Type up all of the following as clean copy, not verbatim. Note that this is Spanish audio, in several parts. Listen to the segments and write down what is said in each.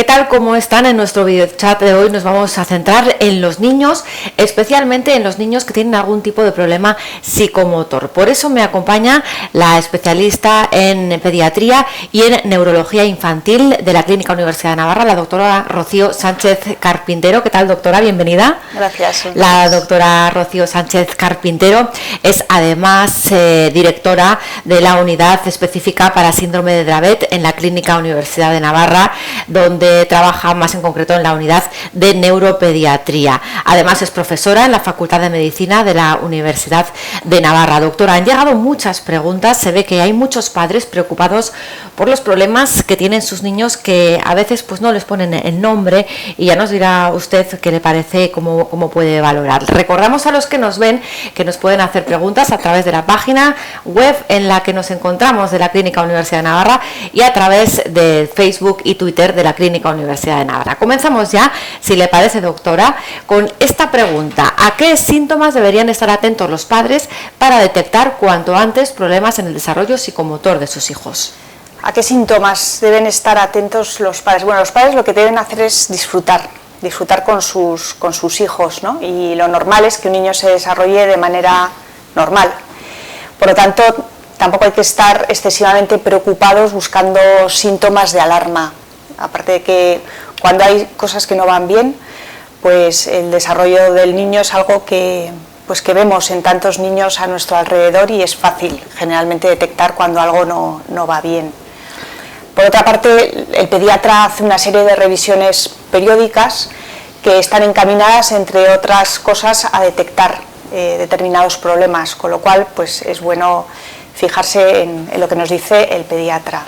tal? ¿Cómo están? En nuestro videochat de hoy nos vamos a centrar en los niños, especialmente en los niños que tienen algún tipo de problema psicomotor. Por eso me acompaña la especialista en pediatría y en neurología infantil de la Clínica Universidad de Navarra, la doctora Rocío Sánchez Carpintero. ¿Qué tal, doctora? Bienvenida. Gracias. La doctora Rocío Sánchez Carpintero es además directora de la unidad específica para síndrome de Dravet en la Clínica Universidad de Navarra, donde trabaja más en concreto en la unidad de neuropediatría. Además es profesora en la Facultad de Medicina de la Universidad de Navarra. Doctora, han llegado muchas preguntas. Se ve que hay muchos padres preocupados por los problemas que tienen sus niños, que a veces pues no les ponen el nombre, y ya nos dirá usted qué le parece, cómo puede valorar. Recordamos a los que nos ven que nos pueden hacer preguntas a través de la página web en la que nos encontramos de la Clínica Universidad de Navarra y a través de Facebook y Twitter de la Clínica Universidad de Navarra. Comenzamos ya, si le parece, doctora, con esta pregunta: ¿a qué síntomas deberían estar atentos los padres para detectar cuanto antes problemas en el desarrollo psicomotor de sus hijos? ¿A qué síntomas deben estar atentos los padres? Bueno, los padres lo que deben hacer es disfrutar con sus hijos, ¿no? Y lo normal es que un niño se desarrolle de manera normal. Por lo tanto, tampoco hay que estar excesivamente preocupados buscando síntomas de alarma. Aparte de que cuando hay cosas que no van bien, pues el desarrollo del niño es algo que vemos en tantos niños a nuestro alrededor, y es fácil generalmente detectar cuando algo no va bien. Por otra parte, el pediatra hace una serie de revisiones periódicas que están encaminadas, entre otras cosas, a detectar determinados problemas, con lo cual pues es bueno fijarse en lo que nos dice el pediatra.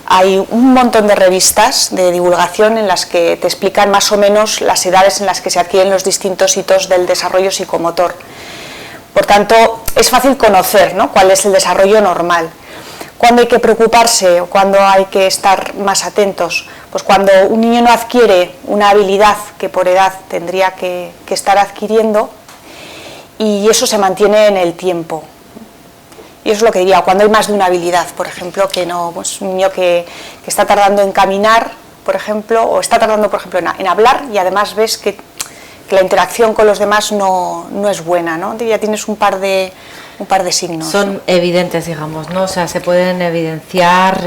Hay un montón de revistas de divulgación en las que te explican más o menos las edades en las que se adquieren los distintos hitos del desarrollo psicomotor. Por tanto, es fácil conocer, ¿no?, cuál es el desarrollo normal. ¿Cuándo hay que preocuparse o cuándo hay que estar más atentos? Pues cuando un niño no adquiere una habilidad que por edad tendría que estar adquiriendo, y eso se mantiene en el tiempo. Y eso es lo que diría, cuando hay más de una habilidad, por ejemplo, que no, pues un niño que está tardando en caminar, por ejemplo, o está tardando, por ejemplo, en hablar, y además ves que la interacción con los demás no es buena, ¿no? Ya tienes un par de signos. Son evidentes, digamos, ¿no? O sea, se pueden evidenciar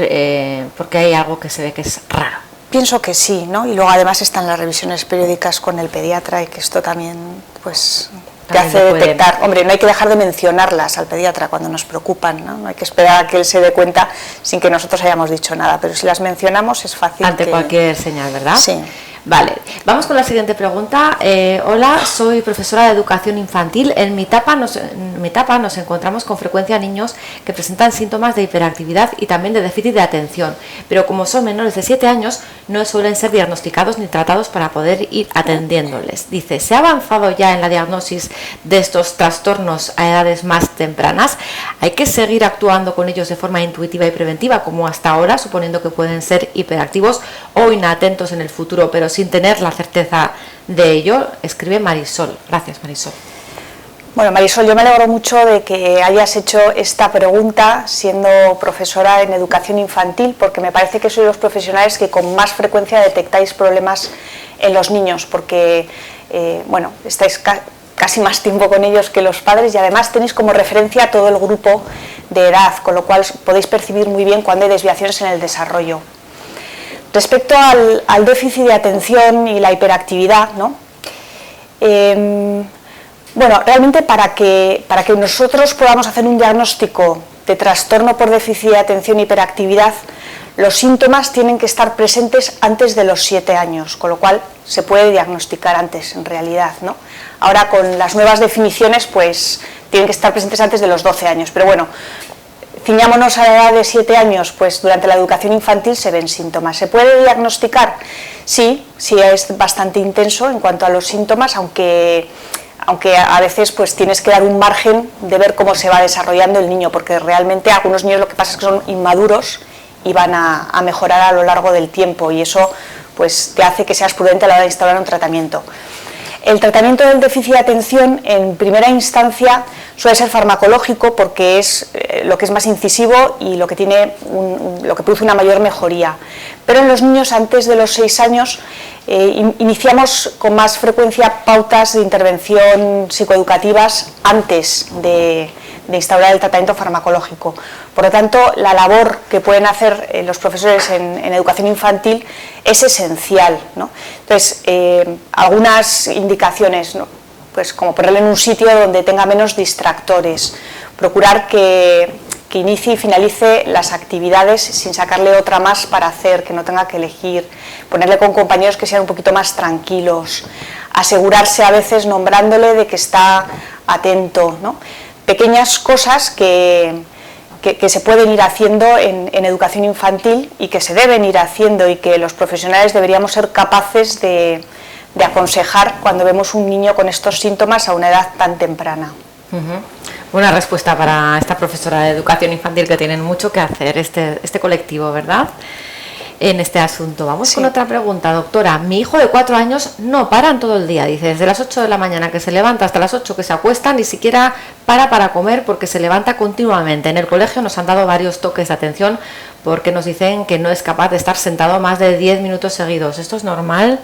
porque hay algo que se ve que es raro. Pienso que sí, ¿no? Y luego además están las revisiones periódicas con el pediatra, y que esto también, pues, te hace detectar. Hombre, no hay que dejar de mencionarlas al pediatra cuando nos preocupan, ¿no? No hay que esperar a que él se dé cuenta sin que nosotros hayamos dicho nada, pero si las mencionamos es fácil. Ante cualquier señal, ¿verdad? Sí. Vale, vamos con la siguiente pregunta. Hola, soy profesora de educación infantil. En mi etapa nos encontramos con frecuencia niños que presentan síntomas de hiperactividad y también de déficit de atención, pero como son menores de 7 años no suelen ser diagnosticados ni tratados para poder ir atendiéndoles. Dice, ¿se ha avanzado ya en la diagnosis de estos trastornos a edades más tempranas? ¿Hay que seguir actuando con ellos de forma intuitiva y preventiva como hasta ahora, suponiendo que pueden ser hiperactivos o inatentos en el futuro, pero sin tener la certeza de ello? Escribe Marisol. Gracias, Marisol. Bueno, Marisol, yo me alegro mucho de que hayas hecho esta pregunta siendo profesora en educación infantil, porque me parece que sois los profesionales que con más frecuencia detectáis problemas en los niños, porque estáis casi más tiempo con ellos que los padres, y además tenéis como referencia todo el grupo de edad, con lo cual podéis percibir muy bien cuando hay desviaciones en el desarrollo. Respecto al déficit de atención y la hiperactividad, ¿no? Realmente para que nosotros podamos hacer un diagnóstico de trastorno por déficit de atención y hiperactividad, los síntomas tienen que estar presentes antes de los 7 años, con lo cual se puede diagnosticar antes, en realidad, ¿no? Ahora, con las nuevas definiciones, pues tienen que estar presentes antes de los 12 años, pero bueno, ciñámonos a la edad de 7 años, pues durante la educación infantil se ven síntomas. ¿Se puede diagnosticar? Sí, es bastante intenso en cuanto a los síntomas, aunque a veces pues tienes que dar un margen de ver cómo se va desarrollando el niño, porque realmente a algunos niños lo que pasa es que son inmaduros y van a mejorar a lo largo del tiempo, y eso pues te hace que seas prudente a la hora de instaurar un tratamiento. El tratamiento del déficit de atención en primera instancia suele ser farmacológico porque es lo que es más incisivo y lo que produce una mayor mejoría. Pero en los niños antes de los 6 años iniciamos con más frecuencia pautas de intervención psicoeducativas antes de instaurar el tratamiento farmacológico. Por lo tanto, la labor que pueden hacer los profesores en educación infantil es esencial, ¿no? Entonces, algunas indicaciones, ¿no? Pues como ponerle en un sitio donde tenga menos distractores, procurar que inicie y finalice las actividades sin sacarle otra más para hacer, que no tenga que elegir, ponerle con compañeros que sean un poquito más tranquilos, asegurarse a veces nombrándole de que está atento, ¿no? Pequeñas cosas que se pueden ir haciendo en educación infantil y que se deben ir haciendo y que los profesionales deberíamos ser capaces de aconsejar cuando vemos un niño con estos síntomas a una edad tan temprana. Buena respuesta para esta profesora de educación infantil, que tienen mucho que hacer este colectivo, ¿verdad?, en este asunto. Vamos con otra pregunta, doctora. Mi hijo de 4 años no para en todo el día, dice, desde las 8 de la mañana que se levanta hasta las 8 que se acuesta, ni siquiera para comer porque se levanta continuamente. En el colegio nos han dado varios toques de atención porque nos dicen que no es capaz de estar sentado más de 10 minutos seguidos. ¿Esto es normal,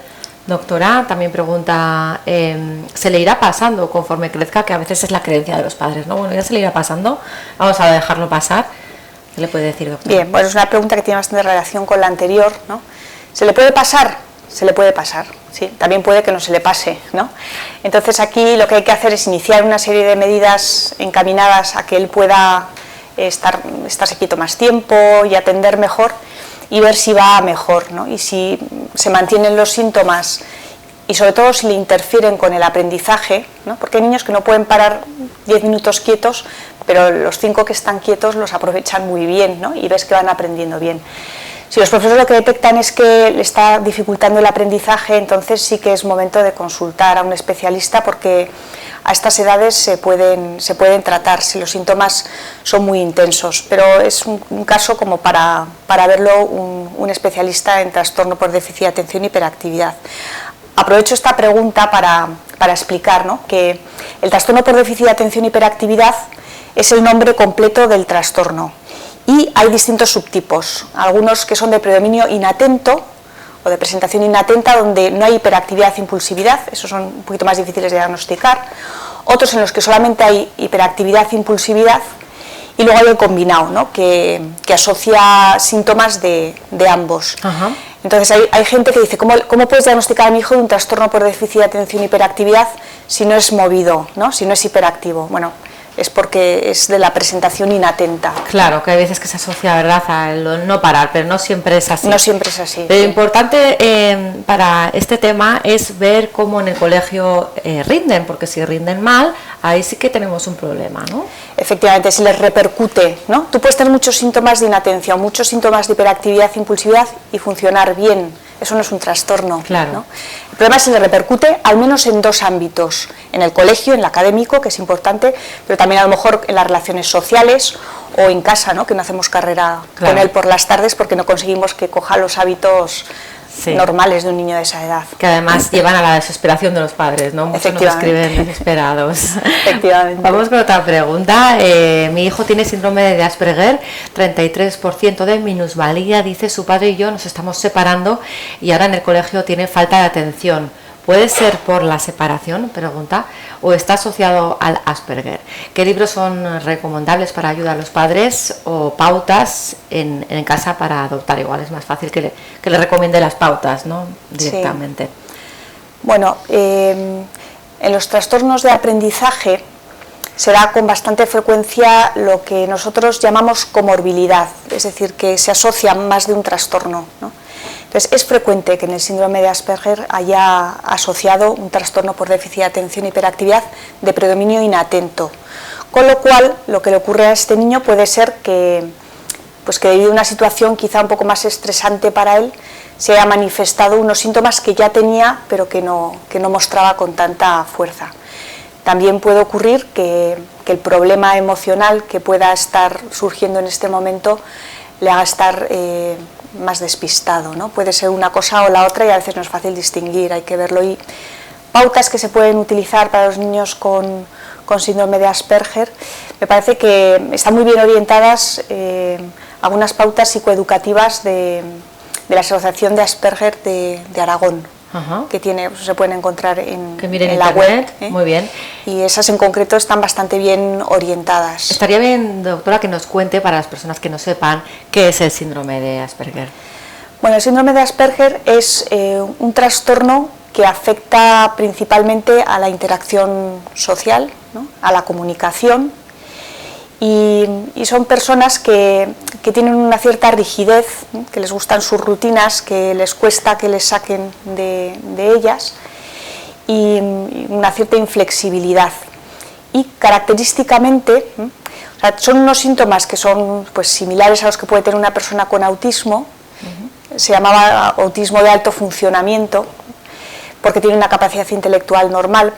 doctora? También pregunta, ¿se le irá pasando conforme crezca? Que a veces es la creencia de los padres, ¿no? Bueno, ya se le irá pasando, vamos a dejarlo pasar. ¿Qué le puede decir, doctora? Bien, pues es una pregunta que tiene bastante relación con la anterior, ¿no? ¿Se le puede pasar? Se le puede pasar, sí. También puede que no se le pase, ¿no? Entonces aquí lo que hay que hacer es iniciar una serie de medidas encaminadas a que él pueda estarse quieto más tiempo y atender mejor y ver si va mejor, ¿no? Y si se mantienen los síntomas y sobre todo si le interfieren con el aprendizaje, ¿no? Porque hay niños que no pueden parar 10 minutos quietos, pero los 5 que están quietos los aprovechan muy bien, ¿no? Y ves que van aprendiendo bien. Si los profesores lo que detectan es que le está dificultando el aprendizaje, entonces sí que es momento de consultar a un especialista, porque a estas edades se pueden tratar si los síntomas son muy intensos, pero es un caso como para verlo un especialista en trastorno por déficit de atención y hiperactividad. Aprovecho esta pregunta para explicar, ¿no?, que el trastorno por déficit de atención y hiperactividad es el nombre completo del trastorno y hay distintos subtipos, algunos que son de predominio inatento o de presentación inatenta, donde no hay hiperactividad e impulsividad, esos son un poquito más difíciles de diagnosticar, otros en los que solamente hay hiperactividad e impulsividad, y luego hay el combinado, ¿no?, que asocia síntomas de ambos. Ajá. Entonces hay gente que dice, ¿cómo puedes diagnosticar a mi hijo de un trastorno por déficit de atención y hiperactividad si no es movido, ¿no?, si no es hiperactivo? Bueno, es porque es de la presentación inatenta. Claro, que hay veces que se asocia, ¿verdad?, a no parar, pero no siempre es así. No siempre es así. Lo importante para este tema es ver cómo en el colegio rinden, porque si rinden mal, ahí sí que tenemos un problema, ¿no? Efectivamente, si les repercute, ¿no? Tú puedes tener muchos síntomas de inatención, muchos síntomas de hiperactividad e impulsividad y funcionar bien. Eso no es un trastorno, claro, ¿no? El problema es si le repercute al menos en 2 ámbitos, en el colegio, en el académico, que es importante, pero también a lo mejor en las relaciones sociales o en casa, ¿no?, que no hacemos carrera con él por las tardes porque no conseguimos que coja los hábitos normales de un niño de esa edad. Que además llevan a la desesperación de los padres, ¿no? Muchos nos escriben desesperados. Efectivamente. Vamos con otra pregunta. Mi hijo tiene síndrome de Asperger, 33% de minusvalía, dice, su padre y yo nos estamos separando y ahora en el colegio tiene falta de atención. ¿Puede ser por la separación, pregunta, o está asociado al Asperger? ¿Qué libros son recomendables para ayudar a los padres o pautas en casa para adoptar? Igual es más fácil que le recomiende las pautas, ¿no?, directamente. Sí. Bueno, en los trastornos de aprendizaje se da con bastante frecuencia lo que nosotros llamamos comorbilidad, es decir, que se asocia más de un trastorno, ¿no? Entonces, es frecuente que en el síndrome de Asperger haya asociado un trastorno por déficit de atención y hiperactividad de predominio inatento, con lo cual lo que le ocurre a este niño puede ser que debido a una situación quizá un poco más estresante para él, se haya manifestado unos síntomas que ya tenía pero que no mostraba con tanta fuerza. También puede ocurrir que el problema emocional que pueda estar surgiendo en este momento le haga estar más despistado, ¿no? Puede ser una cosa o la otra y a veces no es fácil distinguir, hay que verlo. Y pautas que se pueden utilizar para los niños con síndrome de Asperger, me parece que están muy bien orientadas algunas pautas psicoeducativas de la Asociación de Asperger de Aragón. Ajá. Que se pueden encontrar en la web. Muy bien. Y esas en concreto están bastante bien orientadas. Estaría bien, doctora, que nos cuente, para las personas que no sepan, qué es el síndrome de Asperger. Bueno, el síndrome de Asperger es un trastorno que afecta principalmente a la interacción social, ¿no?, a la comunicación, y son personas que tienen una cierta rigidez, ¿no?, que les gustan sus rutinas, que les cuesta que les saquen de ellas, y una cierta inflexibilidad. Y característicamente, ¿no?, o sea, son unos síntomas que son, pues, similares a los que puede tener una persona con autismo. Se llamaba autismo de alto funcionamiento, porque tiene una capacidad intelectual normal,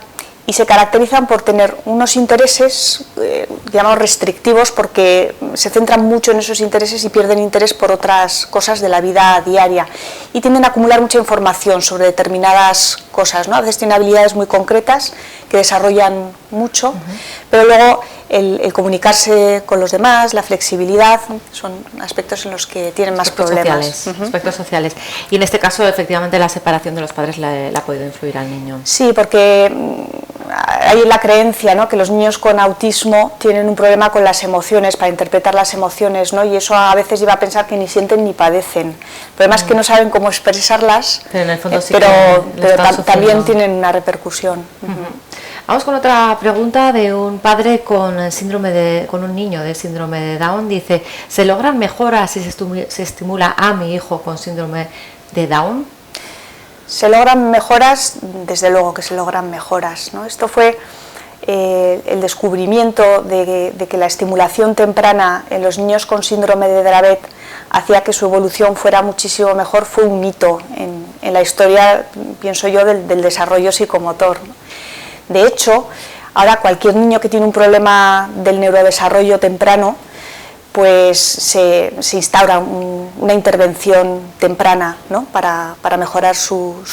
y se caracterizan por tener unos intereses llamados restrictivos, porque se centran mucho en esos intereses y pierden interés por otras cosas de la vida diaria, y tienden a acumular mucha información sobre determinadas cosas, ¿no? A veces tienen habilidades muy concretas que desarrollan mucho, pero luego el comunicarse con los demás, la flexibilidad, son aspectos en los que tienen más problemas. Aspectos sociales. Y en este caso, efectivamente, la separación de los padres le ha podido influir al niño. Sí, porque hay la creencia, ¿no?, que los niños con autismo tienen un problema con las emociones, para interpretar las emociones, ¿no?, y eso a veces lleva a pensar que ni sienten ni padecen. El problema es que no saben cómo expresarlas, pero en el fondo sí, pero también tienen una repercusión. Vamos con otra pregunta de un padre con un niño de síndrome de Down. Dice: ¿se logran mejoras si se estimula a mi hijo con síndrome de Down? Se logran mejoras, desde luego que se logran mejoras, ¿no? Esto fue el descubrimiento de que la estimulación temprana en los niños con síndrome de Dravet hacía que su evolución fuera muchísimo mejor. Fue un hito en la historia, pienso yo, del desarrollo psicomotor, ¿no? De hecho, ahora cualquier niño que tiene un problema del neurodesarrollo temprano, pues se instaura una intervención temprana, ¿no?, para mejorar su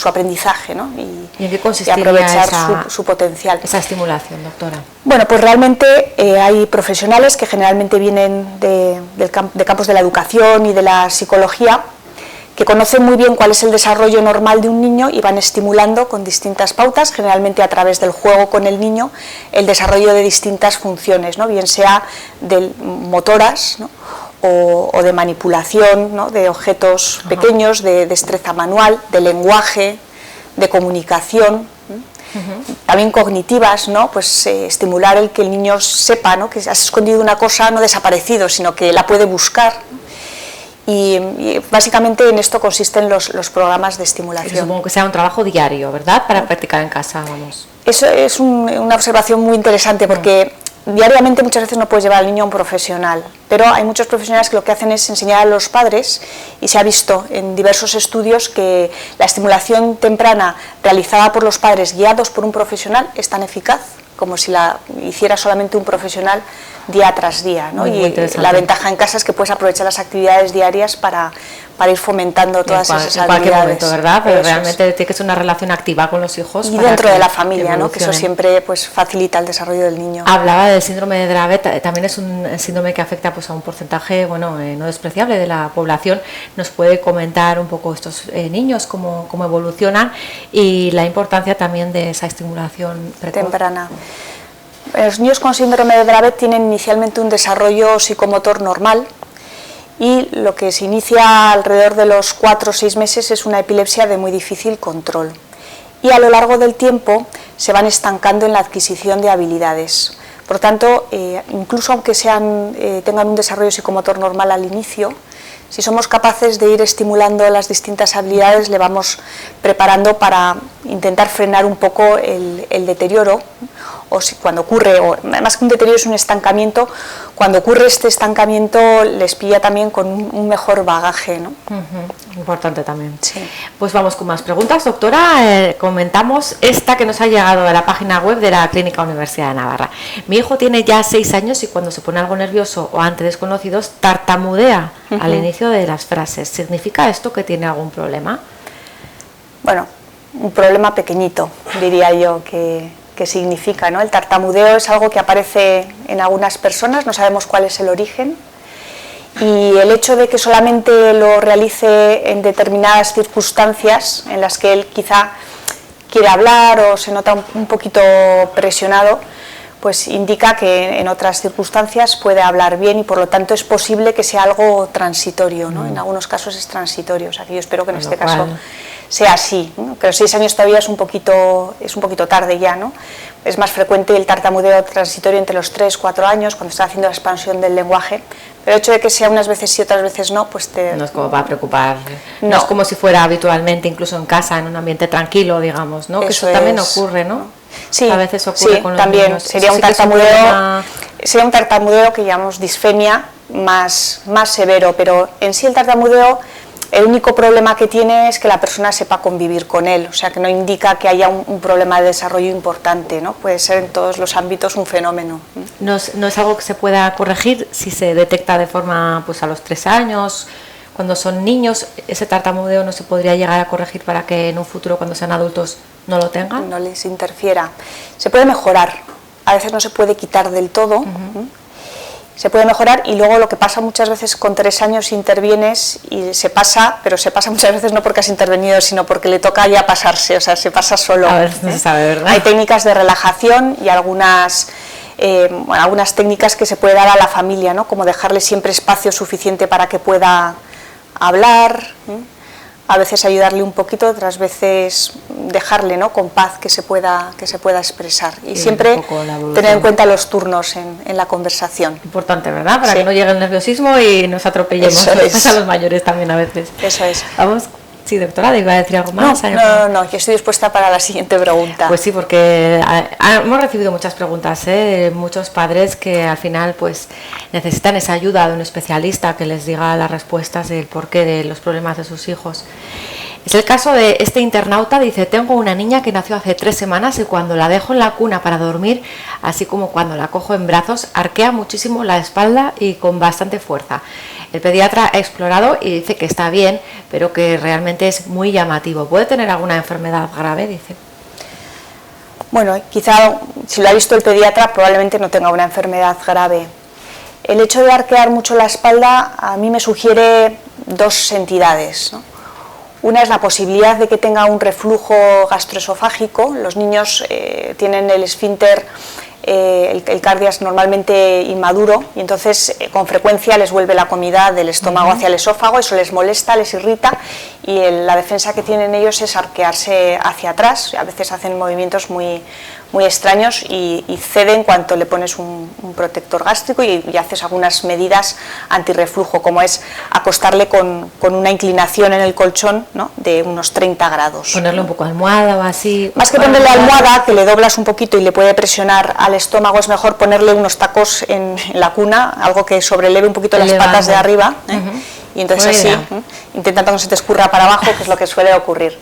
aprendizaje, ¿no?, ¿Y en qué consistiría aprovechar su potencial. Esa estimulación, doctora? Bueno, pues realmente hay profesionales que generalmente vienen de campos de la educación y de la psicología, que conocen muy bien cuál es el desarrollo normal de un niño y van estimulando con distintas pautas, generalmente a través del juego con el niño, el desarrollo de distintas funciones, ¿no?, bien sea de motoras, ¿no?, o de manipulación, ¿no?, de objetos pequeños, de destreza manual, de lenguaje, de comunicación, también cognitivas, ¿no?, pues estimular el que el niño sepa, ¿no?, que has escondido una cosa, no desaparecido, sino que la puede buscar, ¿no? Y básicamente en esto consisten los programas de estimulación. Y supongo que sea un trabajo diario, ¿verdad?, para practicar en casa, vamos. Eso es una observación muy interesante, porque diariamente muchas veces no puedes llevar al niño a un profesional, pero hay muchos profesionales que lo que hacen es enseñar a los padres, y se ha visto en diversos estudios que la estimulación temprana realizada por los padres guiados por un profesional es tan eficaz como si la hiciera solamente un profesional día tras día, ¿no? Y la ventaja en casa es que puedes aprovechar las actividades diarias para ir fomentando todas esas habilidades. En cualquier momento, ¿verdad? Pero realmente tiene que ser una relación activa con los hijos. Y dentro de la familia, ¿no?, que eso siempre, pues, facilita el desarrollo del niño. Hablaba del síndrome de Dravet, también es un síndrome que afecta, pues, a un porcentaje, bueno, no despreciable de la población. ¿Nos puede comentar un poco estos niños, cómo evolucionan, y la importancia también de esa estimulación temprana? Los niños con síndrome de Dravet tienen inicialmente un desarrollo psicomotor normal, y lo que se inicia alrededor de los 4 o 6 meses es una epilepsia de muy difícil control, y a lo largo del tiempo se van estancando en la adquisición de habilidades. Por tanto, incluso aunque tengan un desarrollo psicomotor normal al inicio, si somos capaces de ir estimulando las distintas habilidades, le vamos preparando para intentar frenar un poco el deterioro, o si cuando ocurre, o más que un deterioro es un estancamiento, cuando ocurre este estancamiento les pilla también con un mejor bagaje, ¿no? Importante también. Sí. Pues vamos con más preguntas, doctora. Comentamos esta que nos ha llegado a la página web de la Clínica Universidad de Navarra. Mi hijo tiene ya 6 años y cuando se pone algo nervioso o ante desconocidos tartamudea al inicio de las frases. ¿Significa esto que tiene algún problema? Bueno, un problema pequeñito, diría yo, que significa, ¿no? El tartamudeo es algo que aparece en algunas personas, no sabemos cuál es el origen, y el hecho de que solamente lo realice en determinadas circunstancias en las que él quizá quiere hablar o se nota un poquito presionado, pues indica que en otras circunstancias puede hablar bien y por lo tanto es posible que sea algo transitorio, ¿no? En algunos casos es transitorio, o sea que yo espero que en este caso sea así, ¿no? Que los 6 años todavía es un poquito tarde ya, ¿no? Es más frecuente el tartamudeo transitorio entre los 3-4 años, cuando está haciendo la expansión del lenguaje, pero el hecho de que sea unas veces sí, otras veces no, pues no es como para preocupar, no es como si fuera habitualmente, incluso en casa, en un ambiente tranquilo, digamos, ¿no? Que eso también ocurre, ¿no? Sí, a veces ocurre con los también niños. Sería un tartamudeo que llamamos disfemia más severo, pero en sí el tartamudeo, el único problema que tiene es que la persona sepa convivir con él, o sea que no indica que haya un problema de desarrollo importante, ¿no? Puede ser en todos los ámbitos un fenómeno. No es algo que se pueda corregir si se detecta de forma, pues a los 3 años, cuando son niños, ese tartamudeo no se podría llegar a corregir para que en un futuro, cuando sean adultos, no lo tengan. No les interfiera. Se puede mejorar, a veces no se puede quitar del todo. Se puede mejorar y luego lo que pasa muchas veces con 3 años intervienes y se pasa, pero se pasa muchas veces no porque has intervenido, sino porque le toca ya pasarse, o sea, se pasa solo. A ver, no se sabe, ¿verdad? Hay técnicas de relajación y algunas técnicas que se puede dar a la familia, ¿no? Como dejarle siempre espacio suficiente para que pueda hablar, a veces ayudarle un poquito, otras veces dejarle, ¿no? Con paz que se pueda expresar y siempre tener en cuenta los turnos en la conversación. Importante, ¿verdad? Para que no llegue el nerviosismo y nos atropellemos. Eso es. A los mayores también a veces. Eso es. Vamos. Sí, doctora, ¿iba a decir algo más? No, yo estoy dispuesta para la siguiente pregunta. Pues sí, porque hemos recibido muchas preguntas, muchos padres que al final pues necesitan esa ayuda de un especialista que les diga las respuestas del porqué de los problemas de sus hijos. Es el caso de este internauta, dice: tengo una niña que nació hace 3 semanas y cuando la dejo en la cuna para dormir, así como cuando la cojo en brazos, arquea muchísimo la espalda y con bastante fuerza. El pediatra ha explorado y dice que está bien, pero que realmente es muy llamativo. ¿Puede tener alguna enfermedad grave?, dice. Bueno, quizá si lo ha visto el pediatra probablemente no tenga una enfermedad grave. El hecho de arquear mucho la espalda a mí me sugiere 2 entidades, ¿no? Una es la posibilidad de que tenga un reflujo gastroesofágico. Los niños tienen el esfínter, el cardias normalmente inmaduro y entonces con frecuencia les vuelve la comida del estómago hacia el esófago, eso les molesta, les irrita y la defensa que tienen ellos es arquearse hacia atrás. A veces hacen movimientos muy extraños y ceden cuanto le pones un protector gástrico y haces algunas medidas antirreflujo, como es acostarle con una inclinación en el colchón, ¿no?, de unos 30 grados. Ponerle un poco de almohada o así. Más que ponerle almohada, que le doblas un poquito y le puede presionar al estómago, es mejor ponerle unos tacos en la cuna, algo que sobreleve un poquito las patas de arriba, y entonces así, intentando que no se te escurra para abajo, que es lo que suele ocurrir.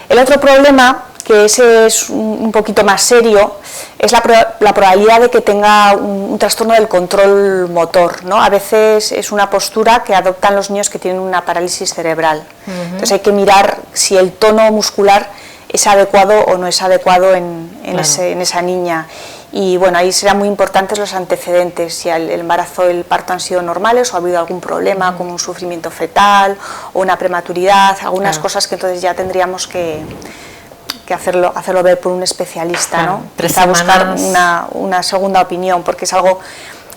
El otro problema, que ese es un poquito más serio, es la probabilidad de que tenga un trastorno del control motor, ¿no? A veces es una postura que adoptan los niños que tienen una parálisis cerebral. Entonces hay que mirar si el tono muscular es adecuado o no es adecuado en esa niña. Y bueno, ahí serán muy importantes los antecedentes, si el embarazo o el parto han sido normales o ha habido algún problema como un sufrimiento fetal o una prematuridad, algunas cosas que entonces ya tendríamos que hacerlo ver por un especialista, ¿no? Para buscar una segunda opinión, porque es algo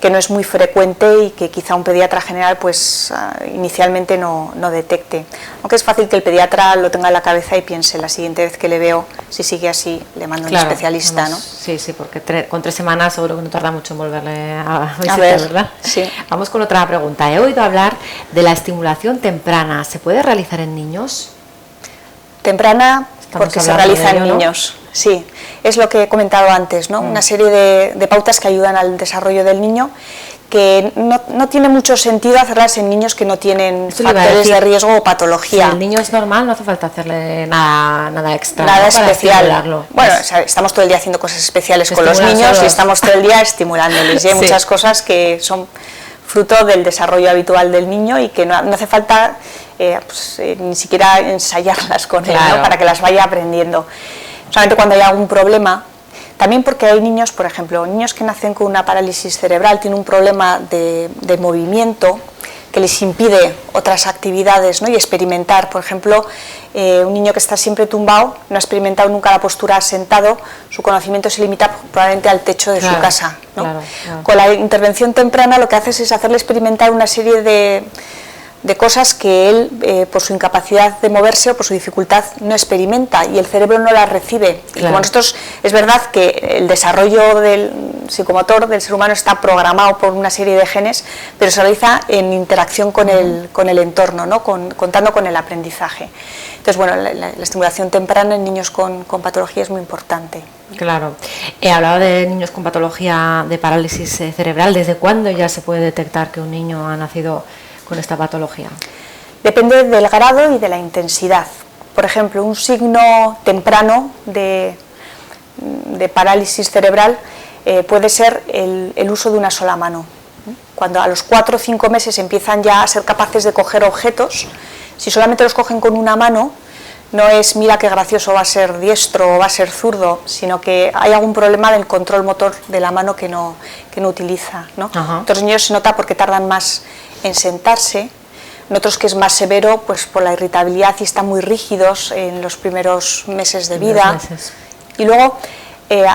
que no es muy frecuente y que quizá un pediatra general pues inicialmente no detecte. Aunque es fácil que el pediatra lo tenga en la cabeza y piense: la siguiente vez que le veo, si sigue así, le mando a un especialista, vamos, ¿no? Sí, porque con 3 semanas seguro que no tarda mucho en volverle a visitar, ¿verdad? Sí. Vamos con otra pregunta. He oído hablar de la estimulación temprana. ¿Se puede realizar en niños? Temprana, porque se realiza en niños, ¿no? Sí, es lo que he comentado antes, ¿no? Una serie de pautas que ayudan al desarrollo del niño, que no tiene mucho sentido hacerlas en niños que no tienen factores de riesgo o patología. Si el niño es normal, no hace falta hacerle nada extra. Nada especial. Bueno, o sea, estamos todo el día haciendo cosas especiales con los niños y estamos todo el día estimulándoles. Y hay muchas cosas que son fruto del desarrollo habitual del niño y que no hace falta ni siquiera ensayarlas con él, Claro. ¿no? Para que las vaya aprendiendo. Solamente cuando hay algún problema, también porque hay niños, por ejemplo, niños que nacen con una parálisis cerebral, tienen un problema de movimiento que les impide otras actividades, ¿no? Y experimentar. Por ejemplo, un niño que está siempre tumbado, no ha experimentado nunca la postura sentado, su conocimiento se limita probablemente al techo de su casa, ¿no? Claro. Con la intervención temprana lo que haces es hacerle experimentar una serie de cosas que él, por su incapacidad de moverse o por su dificultad, no experimenta, y el cerebro no las recibe. Y como nosotros, es verdad que el desarrollo del psicomotor del ser humano está programado por una serie de genes, pero se realiza en interacción con el entorno, ¿no? Contando con el aprendizaje. Entonces, bueno, la estimulación temprana en niños con patología es muy importante. Claro. He hablado de niños con patología de parálisis cerebral. ¿Desde cuándo ya se puede detectar que un niño ha nacido con esta patología? Depende del grado y de la intensidad. Por ejemplo, un signo temprano de parálisis cerebral puede ser el uso de una sola mano. Cuando a los 4 o 5 meses empiezan ya a ser capaces de coger objetos, si solamente los cogen con una mano, no es mira qué gracioso va a ser diestro o va a ser zurdo, sino que hay algún problema del control motor de la mano que no utiliza, ¿no? Otros niños se nota porque tardan más en sentarse, en otros que es más severo pues por la irritabilidad y están muy rígidos en los primeros meses de vida. Y luego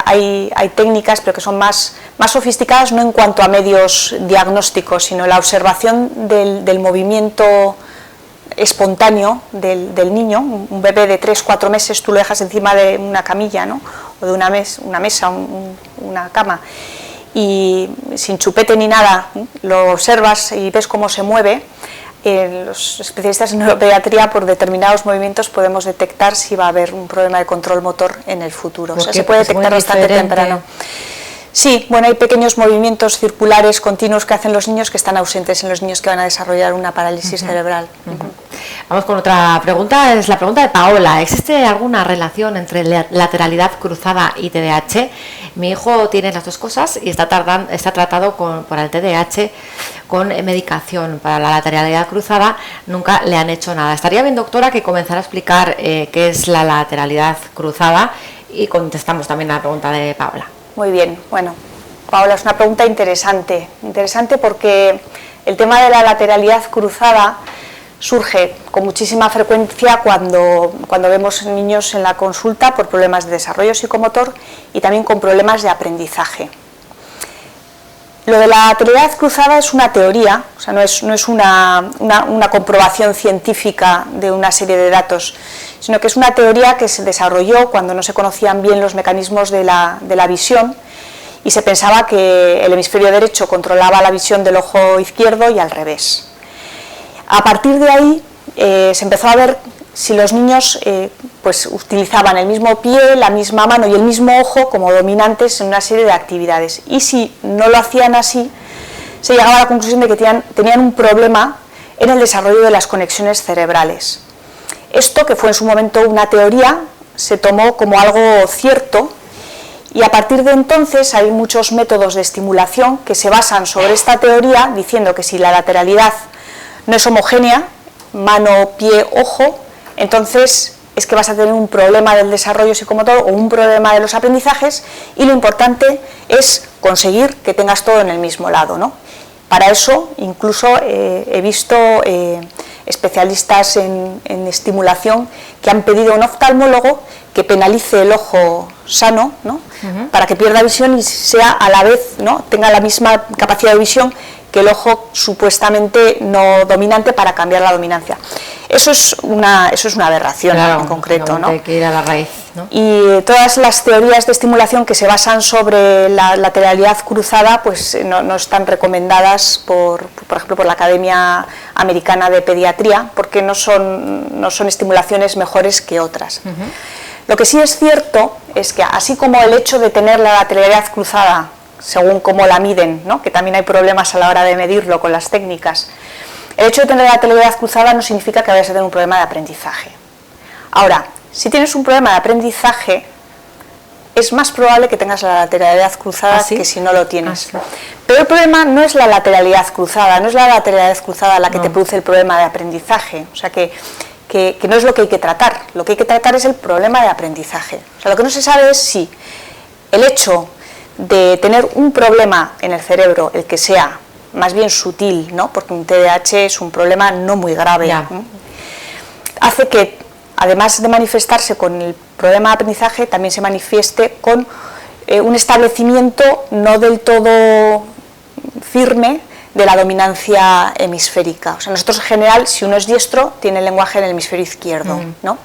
hay técnicas, pero que son más sofisticadas, no en cuanto a medios diagnósticos, sino la observación del movimiento espontáneo del niño. Un bebé de 3-4 meses tú lo dejas encima de una camilla, ¿no? O de una mesa, una cama, y sin chupete ni nada, lo observas y ves cómo se mueve. Los especialistas en neuropediatría, por determinados movimientos podemos detectar si va a haber un problema de control motor en el futuro. O sea, se puede detectar bastante temprano. Sí, bueno, hay pequeños movimientos circulares continuos que hacen los niños que están ausentes en los niños que van a desarrollar una parálisis cerebral. Vamos con otra pregunta, es la pregunta de Paola. ¿Existe alguna relación entre lateralidad cruzada y TDAH? Mi hijo tiene las dos cosas y está tratado por el TDAH con medicación. Para la lateralidad cruzada nunca le han hecho nada. Estaría bien, doctora, que comenzara a explicar qué es la lateralidad cruzada, y contestamos también a la pregunta de Paola. Muy bien, bueno, Paola, es una pregunta interesante porque el tema de la lateralidad cruzada surge con muchísima frecuencia cuando vemos niños en la consulta por problemas de desarrollo psicomotor y también con problemas de aprendizaje. Lo de la lateralidad cruzada es una teoría, o sea, no es una comprobación científica de una serie de datos, sino que es una teoría que se desarrolló cuando no se conocían bien los mecanismos de la visión, y se pensaba que el hemisferio derecho controlaba la visión del ojo izquierdo y al revés. A partir de ahí se empezó a ver si los niños pues utilizaban el mismo pie, la misma mano y el mismo ojo como dominantes en una serie de actividades, y si no lo hacían así, se llegaba a la conclusión de que tenían un problema en el desarrollo de las conexiones cerebrales. Esto, que fue en su momento una teoría, se tomó como algo cierto, y a partir de entonces hay muchos métodos de estimulación que se basan sobre esta teoría, diciendo que si la lateralidad no es homogénea, mano, pie, ojo, entonces es que vas a tener un problema del desarrollo psicomotor o un problema de los aprendizajes, y lo importante es conseguir que tengas todo en el mismo lado, ¿no? Para eso incluso he visto especialistas en estimulación que han pedido a un oftalmólogo que penalice el ojo sano, ¿no? Para que pierda visión y sea a la vez, ¿no? Tenga la misma capacidad de visión que el ojo supuestamente no dominante, para cambiar la dominancia. Eso es una aberración, claro, en concreto, ¿no? Hay que ir a la raíz, ¿no? Y todas las teorías de estimulación que se basan sobre la lateralidad cruzada pues no están recomendadas por ejemplo por la Academia Americana de Pediatría, porque no son estimulaciones mejores que otras. Lo que sí es cierto es que, así como el hecho de tener la lateralidad cruzada, según cómo la miden, ¿no? Que también hay problemas a la hora de medirlo con las técnicas, el hecho de tener la lateralidad cruzada no significa que vayas a tener un problema de aprendizaje. Ahora, si tienes un problema de aprendizaje, es más probable que tengas la lateralidad cruzada que si no lo tienes. Sí. Pero el problema no es la lateralidad cruzada, no es la lateralidad cruzada la que te produce el problema de aprendizaje, o sea que no es lo que hay que tratar, lo que hay que tratar es el problema de aprendizaje. O sea, lo que no se sabe es si el hecho de tener un problema en el cerebro, el que sea más bien sutil, ¿no? Porque un TDAH es un problema no muy grave, ¿no? Hace que, además de manifestarse con el problema de aprendizaje, también se manifieste con un establecimiento no del todo firme de la dominancia hemisférica. O sea, nosotros en general, si uno es diestro, tiene el lenguaje en el hemisferio izquierdo, ¿no?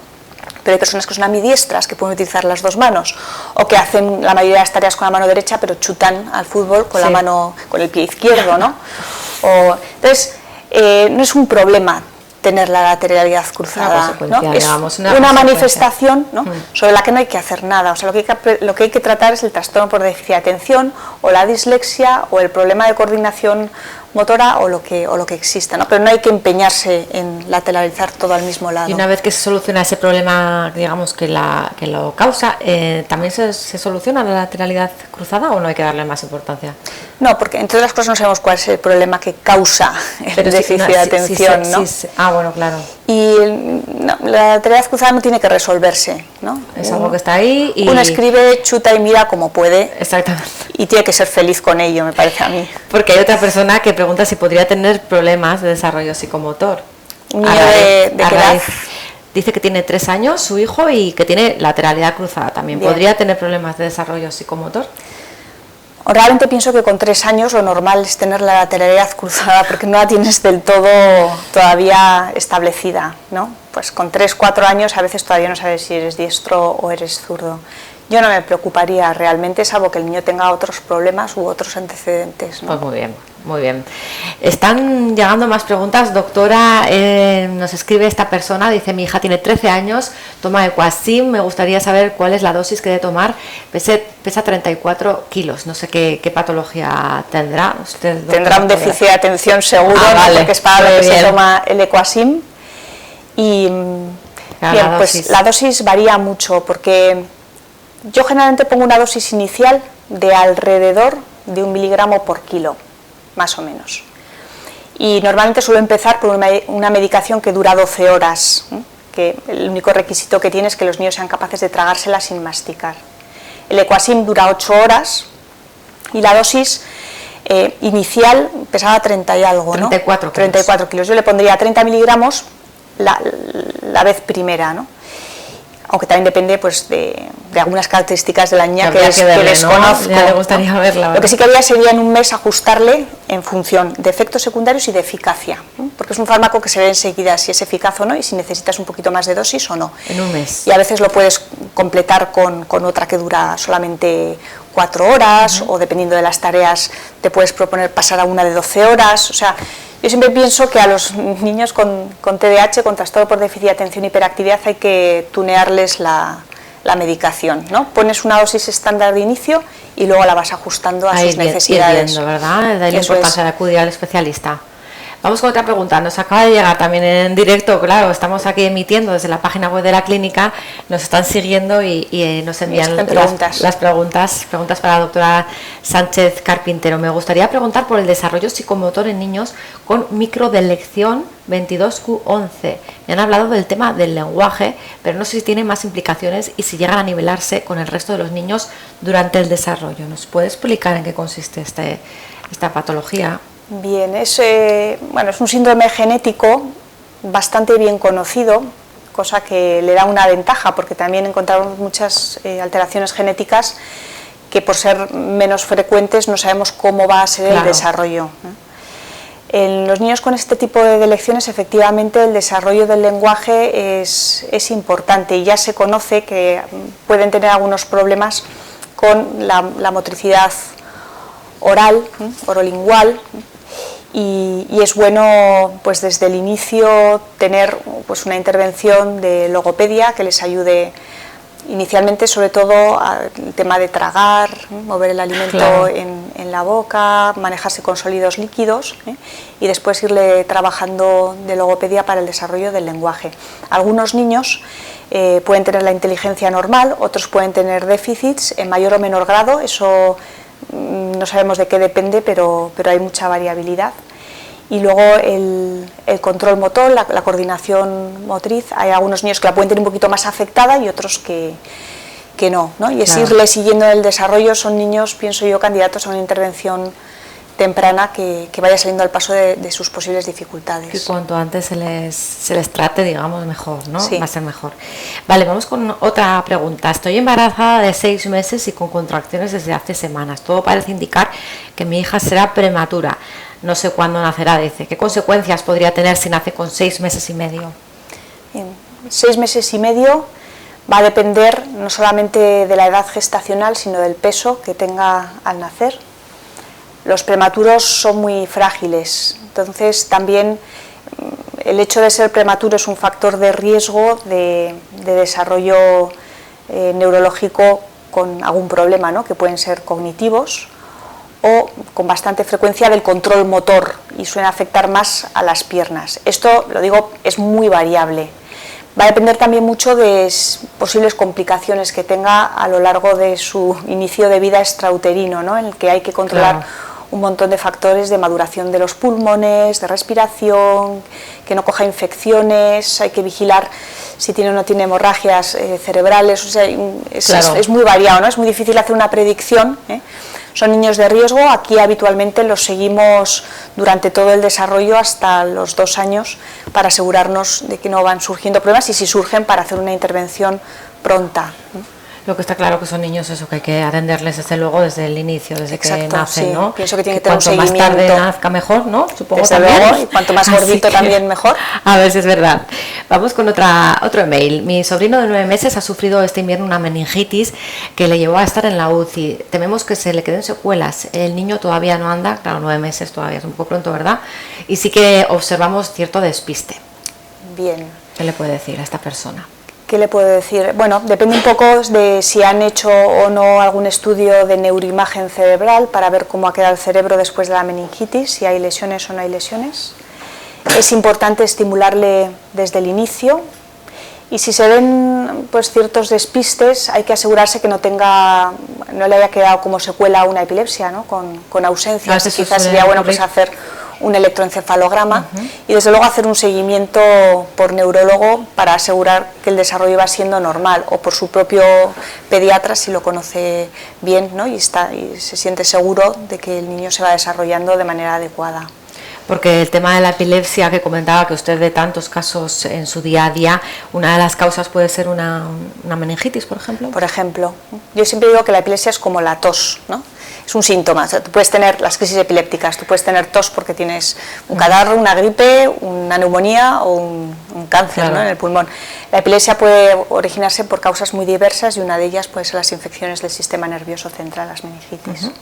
Pero hay personas que son ambidiestras, que pueden utilizar las dos manos, o que hacen la mayoría de las tareas con la mano derecha, pero chutan al fútbol con la mano, con el pie izquierdo, ¿no? Entonces, no es un problema tener la lateralidad cruzada, ¿no? Es digamos, una manifestación, ¿no? Sobre la que no hay que hacer nada. O sea, lo que hay que tratar es el trastorno por déficit de atención, o la dislexia, o el problema de coordinación motora, o lo que exista, ¿no? Pero no hay que empeñarse en lateralizar todo al mismo lado. Y una vez que se soluciona ese problema, digamos, que lo causa, ¿también se soluciona la lateralidad cruzada o no hay que darle más importancia? No, porque entre otras cosas no sabemos cuál es el problema que causa el déficit de atención, ¿no? Bueno, claro. Y la lateralidad cruzada no tiene que resolverse, ¿no? Es algo que está ahí y... Uno escribe, chuta y mira como puede. Exactamente. Y tiene que ser feliz con ello, me parece a mí. Porque hay otra persona que pregunta si podría tener problemas de desarrollo psicomotor. ¿Un niño de qué edad? Dice que tiene 3 años su hijo y que tiene lateralidad cruzada también. Bien. ¿Podría tener problemas de desarrollo psicomotor? Realmente pienso que con 3 años lo normal es tener la lateralidad cruzada porque no la tienes del todo todavía establecida, ¿no? Pues con 3, 4 años a veces todavía no sabes si eres diestro o eres zurdo. Yo no me preocuparía realmente, salvo que el niño tenga otros problemas u otros antecedentes, ¿no? Pues muy bien, muy bien. Están llegando más preguntas, doctora. Nos escribe esta persona, dice: mi hija tiene 13 años, toma Equasim, me gustaría saber cuál es la dosis que debe tomar, pesa 34 kilos, no sé qué patología tendrá. ¿Usted, doctora, tendrá un déficit de atención seguro, vale, porque es para lo que se toma el Equasim. Y bien, pues la dosis varía mucho, porque yo generalmente pongo una dosis inicial de alrededor de 1 miligramo por kilo, más o menos. Y normalmente suelo empezar por una medicación que dura 12 horas, que el único requisito que tiene es que los niños sean capaces de tragársela sin masticar. El Equasim dura 8 horas y la dosis inicial pesaba 30 y algo, 34 ¿no? 34 kilos. Yo le pondría 30 miligramos la vez primera, ¿no? Aunque también depende pues de algunas características de la niña que desconozco. ¿no? Le gustaría verla. Lo que sí que haría sería en un mes ajustarle en función de efectos secundarios y de eficacia, ¿no? Porque es un fármaco que se ve enseguida si es eficaz o no y si necesitas un poquito más de dosis o no. En un mes. Y a veces lo puedes completar con otra que dura solamente 4 horas, o dependiendo de las tareas te puedes proponer pasar a una de 12 horas, o sea... Yo siempre pienso que a los niños con TDAH, con trastorno por déficit de atención y hiperactividad, hay que tunearles la medicación, ¿no? Pones una dosis estándar de inicio y luego la vas ajustando a sus necesidades. Viendo, ¿verdad? De la importancia de acudir al especialista. Vamos con otra pregunta. Nos acaba de llegar también en directo, claro, estamos aquí emitiendo desde la página web de la clínica, nos están siguiendo y nos envían las preguntas para la doctora Sánchez Carpintero. Me gustaría preguntar por el desarrollo psicomotor en niños con microdelección 22Q11. Me han hablado del tema del lenguaje, pero no sé si tiene más implicaciones y si llegan a nivelarse con el resto de los niños durante el desarrollo. ¿Nos puede explicar en qué consiste esta patología? Bien, es un síndrome genético bastante bien conocido, cosa que le da una ventaja, porque también encontramos muchas alteraciones genéticas que por ser menos frecuentes no sabemos cómo va a ser el desarrollo. En los niños con este tipo de delecciones, efectivamente, el desarrollo del lenguaje es importante y ya se conoce que pueden tener algunos problemas con la motricidad oral, orolingual, y es bueno pues desde el inicio tener pues una intervención de logopedia que les ayude Inicialmente, sobre todo, el tema de tragar, mover el alimento en la boca, manejarse con sólidos líquidos, y después irle trabajando de logopedia para el desarrollo del lenguaje. Algunos niños pueden tener la inteligencia normal, otros pueden tener déficits en mayor o menor grado, eso no sabemos de qué depende, pero hay mucha variabilidad. Y luego el control motor, la coordinación motriz, hay algunos niños que la pueden tener un poquito más afectada y otros que no, ¿no? Y es irle siguiendo el desarrollo. Son niños, pienso yo, candidatos a una intervención temprana que vaya saliendo al paso de sus posibles dificultades. Y cuanto antes se les trate, digamos, mejor, ¿no? Sí. Va a ser mejor. Vale, vamos con otra pregunta. Estoy embarazada de 6 meses y con contracciones desde hace semanas. Todo parece indicar que mi hija será prematura. No sé cuándo nacerá, dice. ¿Qué consecuencias podría tener si nace con 6 meses y medio? 6 meses y medio va a depender no solamente de la edad gestacional, sino del peso que tenga al nacer. Los prematuros son muy frágiles, entonces también el hecho de ser prematuro es un factor de riesgo de desarrollo neurológico con algún problema, ¿no? Que pueden ser cognitivos o con bastante frecuencia del control motor y suelen afectar más a las piernas. Esto, lo digo, es muy variable. Va a depender también mucho de posibles complicaciones que tenga a lo largo de su inicio de vida extrauterino, ¿no? En el que hay que controlar un montón de factores de maduración de los pulmones, de respiración, que no coja infecciones, hay que vigilar si tiene o no tiene hemorragias cerebrales, o sea, es muy variado, ¿no? Es muy difícil hacer una predicción, ¿eh? Son niños de riesgo, aquí habitualmente los seguimos durante todo el desarrollo hasta los 2 años para asegurarnos de que no van surgiendo problemas y si surgen para hacer una intervención pronta. Lo que está claro que son niños, eso que hay que atenderles desde luego desde el inicio, desde que nacen, sí. ¿no? Pienso que tiene que tener un seguimiento. Cuanto más tarde nazca mejor, ¿no? Supongo desde también. Luego, y cuanto más gordito también mejor. A ver si es verdad. Vamos con otro email. Mi sobrino de 9 meses ha sufrido este invierno una meningitis que le llevó a estar en la UCI. Tememos que se le queden secuelas. El niño todavía no anda, claro, 9 meses todavía es un poco pronto, ¿verdad? Y sí que observamos cierto despiste. Bien. ¿Qué le puede decir a esta persona? ¿Qué le puedo decir? Bueno, depende un poco de si han hecho o no algún estudio de neuroimagen cerebral para ver cómo ha quedado el cerebro después de la meningitis, si hay lesiones o no hay lesiones. Es importante estimularle desde el inicio y si se ven pues ciertos despistes hay que asegurarse que no le haya quedado como secuela una epilepsia, ¿no? Con ausencias. Quizás sería bueno pues hacer un electroencefalograma y desde luego hacer un seguimiento por neurólogo para asegurar que el desarrollo va siendo normal o por su propio pediatra si lo conoce bien, ¿no? y se siente seguro de que el niño se va desarrollando de manera adecuada. Porque el tema de la epilepsia que comentaba que usted ve tantos casos en su día a día, una de las causas puede ser una meningitis, por ejemplo. Por ejemplo, yo siempre digo que la epilepsia es como la tos, ¿no? Es un síntoma. O sea, tú puedes tener las crisis epilépticas, tú puedes tener tos porque tienes un catarro, una gripe, una neumonía o un cáncer, ¿no? En el pulmón. La epilepsia puede originarse por causas muy diversas y una de ellas puede ser las infecciones del sistema nervioso central, las meningitis.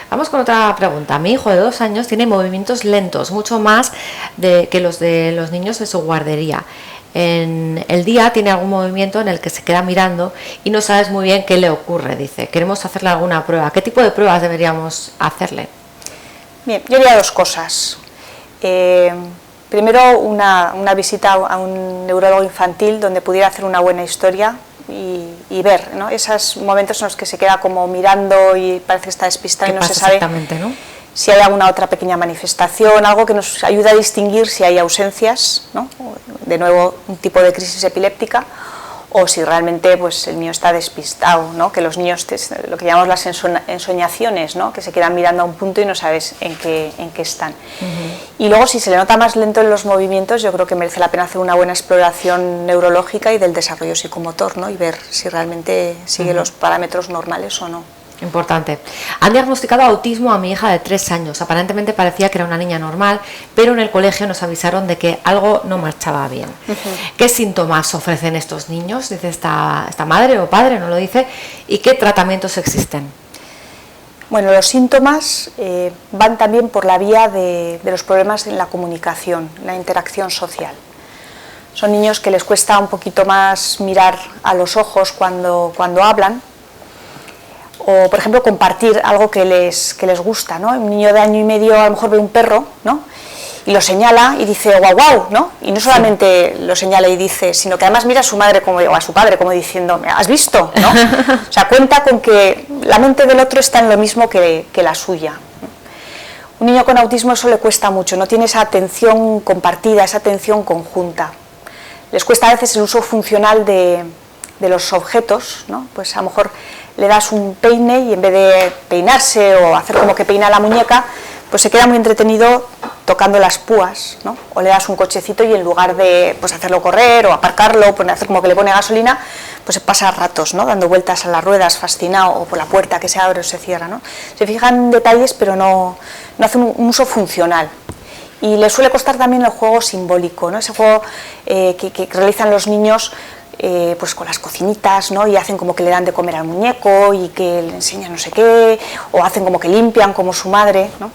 Vamos con otra pregunta. Mi hijo de 2 años tiene movimientos lentos, mucho más que los de los niños de su guardería. En el día tiene algún movimiento en el que se queda mirando y no sabes muy bien qué le ocurre, dice. Queremos hacerle alguna prueba. ¿Qué tipo de pruebas deberíamos hacerle? Bien, yo haría 2 cosas. Primero, una visita a un neurólogo infantil donde pudiera hacer una buena historia y ver, ¿no? Esos momentos en los que se queda como mirando y parece que está despistado y no se sabe ¿no? si hay alguna otra pequeña manifestación, algo que nos ayude a distinguir si hay ausencias, ¿no? De nuevo un tipo de crisis epiléptica, o si realmente pues, el niño está despistado, ¿no? Que los niños, lo que llamamos las ensoñaciones, ¿no? Que se quedan mirando a un punto y no sabes en qué están. Y luego si se le nota más lento en los movimientos, yo creo que merece la pena hacer una buena exploración neurológica y del desarrollo psicomotor, ¿no? Y ver si realmente sigue los parámetros normales o no. Importante. Han diagnosticado autismo a mi hija de 3 años. Aparentemente parecía que era una niña normal, pero en el colegio nos avisaron de que algo no marchaba bien. ¿Qué síntomas ofrecen estos niños? Dice esta madre o padre, no lo dice. ¿Y qué tratamientos existen? Bueno, los síntomas van también por la vía de los problemas en la comunicación, la interacción social. Son niños que les cuesta un poquito más mirar a los ojos cuando hablan, o por ejemplo compartir algo que les gusta, ¿no? Un niño de año y medio a lo mejor ve un perro, ¿no?, y lo señala y dice guau guau, ¿no? Y no solamente lo señala y dice, sino que además mira a su madre o a su padre como diciendo, ¿has visto?, ¿no? O sea, cuenta con que la mente del otro está en lo mismo que la suya. Un niño con autismo eso le cuesta mucho, no tiene esa atención compartida, esa atención conjunta. Les cuesta a veces el uso funcional de los objetos, ¿no? Pues a lo mejor le das un peine y en vez de peinarse o hacer como que peina la muñeca, pues se queda muy entretenido tocando las púas, ¿no? O le das un cochecito y en lugar de pues hacerlo correr o aparcarlo, hacer como que le pone gasolina, pues se pasa ratos, ¿no?, dando vueltas a las ruedas, fascinado, o por la puerta que se abre o se cierra, ¿no? Se fijan en detalles pero no hacen un uso funcional. Y les suele costar también el juego simbólico, ¿no?, ese juego que realizan los niños pues con las cocinitas, ¿no?, y hacen como que le dan de comer al muñeco y que le enseñan no sé qué, o hacen como que limpian como su madre, ¿no?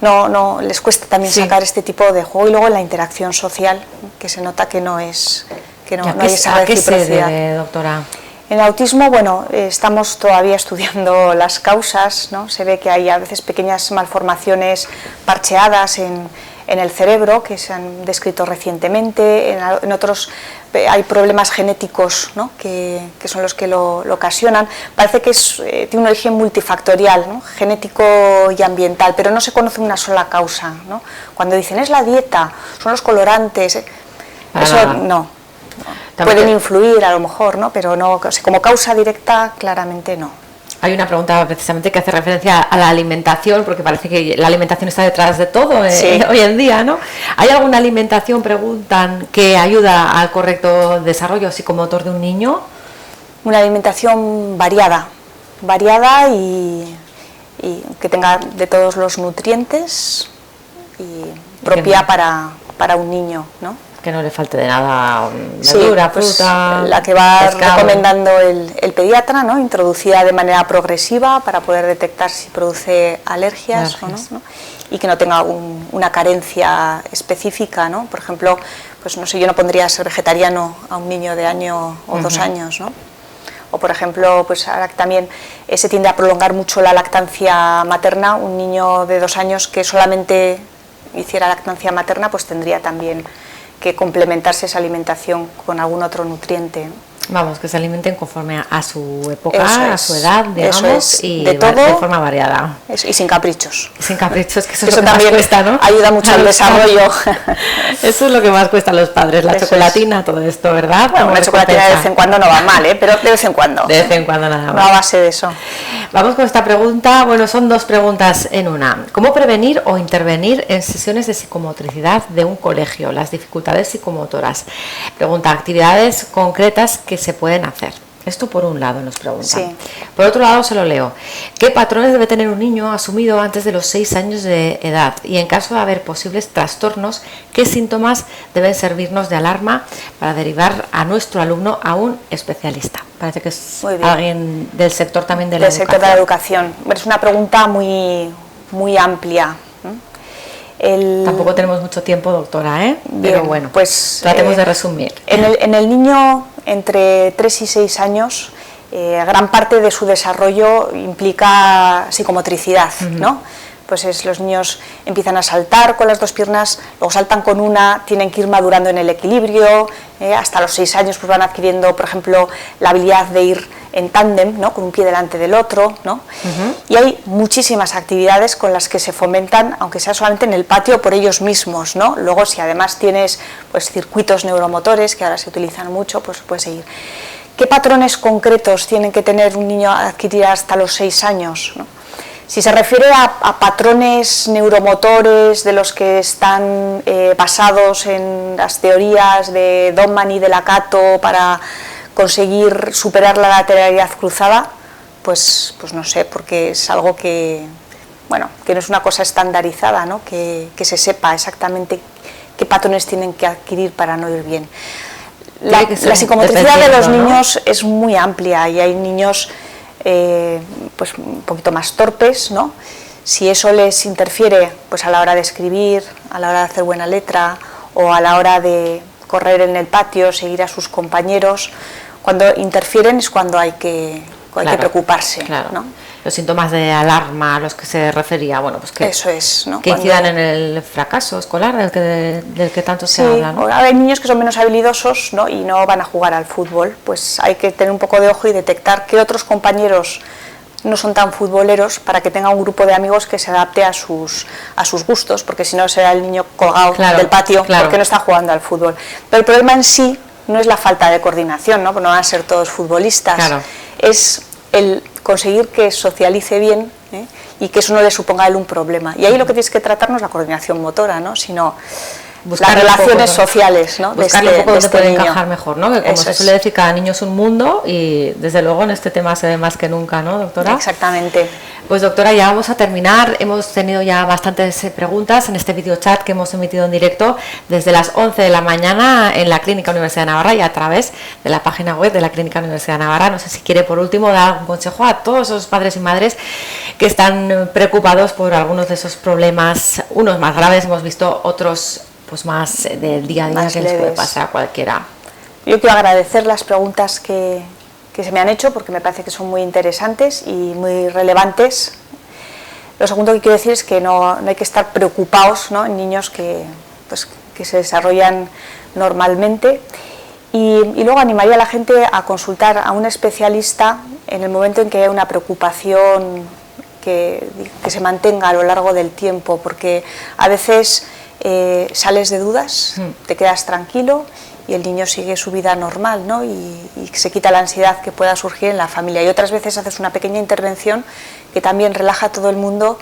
No les cuesta también sacar este tipo de juego, y luego la interacción social, que se nota que no hay esa reciprocidad. ¿A qué se debe, doctora? En el autismo, bueno, estamos todavía estudiando las causas, ¿no? Se ve que hay a veces pequeñas malformaciones parcheadas en el cerebro que se han descrito recientemente, en otros hay problemas genéticos, ¿no?, que son los que lo ocasionan. Parece que tiene un origen multifactorial, ¿no?, genético y ambiental, pero no se conoce una sola causa, ¿no? Cuando dicen es la dieta, son los colorantes, eso no. Pueden influir a lo mejor, ¿no?, pero no, como causa directa claramente no. Hay una pregunta precisamente que hace referencia a la alimentación, porque parece que la alimentación está detrás de todo hoy en día, ¿no? ¿Hay alguna alimentación, preguntan, que ayuda al correcto desarrollo psicomotor de un niño? Una alimentación variada y que tenga de todos los nutrientes y propia para un niño, ¿no? Que no le falte de nada, verdura, pues, fruta, la que va pescado, recomendando el pediatra, ¿no?, introducida de manera progresiva para poder detectar si produce alergias o no, y que no tenga una carencia específica, ¿no? Por ejemplo, pues no sé, yo no pondría a ser vegetariano a un niño de año o 2 años, ¿no? O por ejemplo, pues ahora también se tiende a prolongar mucho la lactancia materna. Un niño de 2 años que solamente hiciera lactancia materna, pues tendría también que complementarse esa alimentación con algún otro nutriente. Vamos, que se alimenten conforme a su época, a su edad, digamos, y de todo, de forma variada. Y sin caprichos. Sin caprichos, que eso es lo que también más cuesta, ¿no? Ayuda mucho al desarrollo. Eso es lo que más cuesta a los padres, la chocolatina, todo esto, ¿verdad? Bueno, una chocolatina de vez en cuando no va mal, pero de vez en cuando. De vez en cuando nada más. No a base de eso. Vamos con esta pregunta, bueno, son 2 preguntas en una. ¿Cómo prevenir o intervenir en sesiones de psicomotricidad de un colegio, las dificultades psicomotoras? Pregunta, actividades concretas que se pueden hacer. Esto por un lado nos preguntan. Sí. Por otro lado se lo leo. ¿Qué patrones debe tener un niño asumido antes de los 6 años de edad? Y en caso de haber posibles trastornos, ¿qué síntomas deben servirnos de alarma para derivar a nuestro alumno a un especialista? Parece que es alguien del sector también de la educación. Del sector de la educación. Es una pregunta muy amplia. Tampoco tenemos mucho tiempo, doctora, ¿eh? Bien, pero bueno, pues tratemos de resumir. En el niño entre 3 y 6 años, gran parte de su desarrollo implica psicomotricidad, ¿no? Pues los niños empiezan a saltar con las 2 piernas, luego saltan con una, tienen que ir madurando en el equilibrio, hasta los 6 años pues van adquiriendo, por ejemplo, la habilidad de ir en tándem, ¿no?, con un pie delante del otro, ¿no? Y hay muchísimas actividades con las que se fomentan, aunque sea solamente en el patio por ellos mismos, ¿no? Luego, si además tienes pues circuitos neuromotores, que ahora se utilizan mucho, pues puedes seguir. ¿Qué patrones concretos tienen que tener un niño a adquirir hasta los 6 años, ¿no? Si se refiere a patrones neuromotores de los que están basados en las teorías de Donman y de Lakato para conseguir superar la lateralidad cruzada, pues no sé, porque es algo que no es una cosa estandarizada, ¿no?, que se sepa exactamente qué patrones tienen que adquirir para no ir bien. La psicomotricidad de los niños es muy amplia y hay niños pues un poquito más torpes, ¿no? Si eso les interfiere pues a la hora de escribir, a la hora de hacer buena letra o a la hora de correr en el patio, seguir a sus compañeros. Cuando interfieren es cuando hay que preocuparse, claro. ¿no? Los síntomas de alarma a los que se refería, bueno, pues que, eso es, ¿no? Que incidan en el fracaso escolar del que tanto se habla, ¿no? Hay niños que son menos habilidosos, ¿no? Y no van a jugar al fútbol, pues hay que tener un poco de ojo y detectar qué otros compañeros no son tan futboleros para que tenga un grupo de amigos que se adapte a sus gustos, porque si no será el niño colgado del patio porque no está jugando al fútbol. Pero el problema en sí no es la falta de coordinación, ¿no? Porque no van a ser todos futbolistas, es el conseguir que socialice bien, y que eso no le suponga a él un problema. Y ahí lo que tienes que tratar no es la coordinación motora, ¿no? Sino buscar las relaciones sociales, ¿no? Buscarle un poco donde puede encajar mejor, ¿no? Que como se suele decir, cada niño es un mundo y desde luego en este tema se ve más que nunca, ¿no, doctora? Exactamente. Pues doctora, ya vamos a terminar. Hemos tenido ya bastantes preguntas en este videochat que hemos emitido en directo desde las 11 de la mañana en la Clínica Universidad de Navarra y a través de la página web de la Clínica Universidad de Navarra. No sé si quiere por último dar algún consejo a todos esos padres y madres que están preocupados por algunos de esos problemas, unos más graves, hemos visto otros pues más del día a día que les puede pasar a cualquiera. Yo quiero agradecer las preguntas que se me han hecho porque me parece que son muy interesantes y muy relevantes. Lo segundo que quiero decir es que no hay que estar preocupados, ¿no? En niños que se desarrollan normalmente y luego animaría a la gente a consultar a un especialista en el momento en que haya una preocupación que se mantenga a lo largo del tiempo, porque a veces sales de dudas, te quedas tranquilo y el niño sigue su vida normal, ¿no? Y se quita la ansiedad que pueda surgir en la familia. Y otras veces haces una pequeña intervención que también relaja a todo el mundo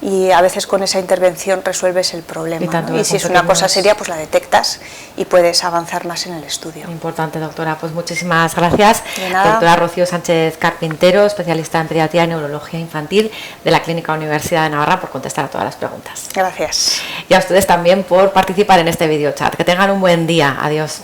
y a veces con esa intervención resuelves el problema, ¿no? Y si es una cosa seria, pues la detectas y puedes avanzar más en el estudio. Importante, doctora. Pues muchísimas gracias. De nada. Doctora Rocío Sánchez Carpintero, especialista en pediatría y neurología infantil de la Clínica Universidad de Navarra, por contestar a todas las preguntas. Gracias. Y a ustedes también por participar en este videochat. Que tengan un buen día. Adiós.